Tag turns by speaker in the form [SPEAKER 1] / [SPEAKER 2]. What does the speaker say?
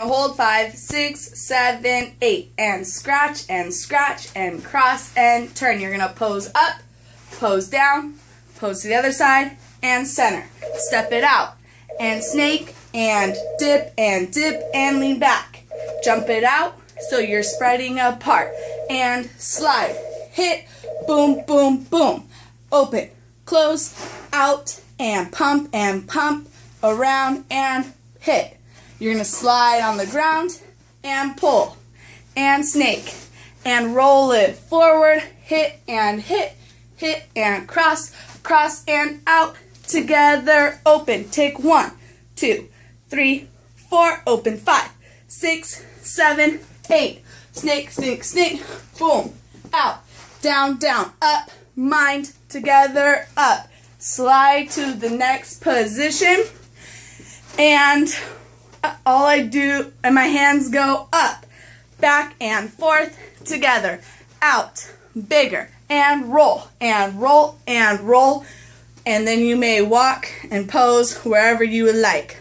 [SPEAKER 1] Hold 5, 6, 7, 8, and scratch and cross and turn. You're gonna pose up, pose down, pose to the other side, and center. Step it out, and snake, and dip, and lean back. Jump it out, so you're spreading apart, and slide, hit, boom, boom, boom. Open, close, out, and pump, around, and hit. You're going to slide on the ground and pull and snake and roll it forward, hit and cross and out, together, open. Take 1, 2, 3, 4, open 5, 6, 7, 8. Snake, snake, snake, boom, out, down, down, up, mind, together, up. Slide to the next position, and all I do, and my hands go up, back and forth, together, out, bigger, and roll, and roll, and roll, and then you may walk and pose wherever you would like.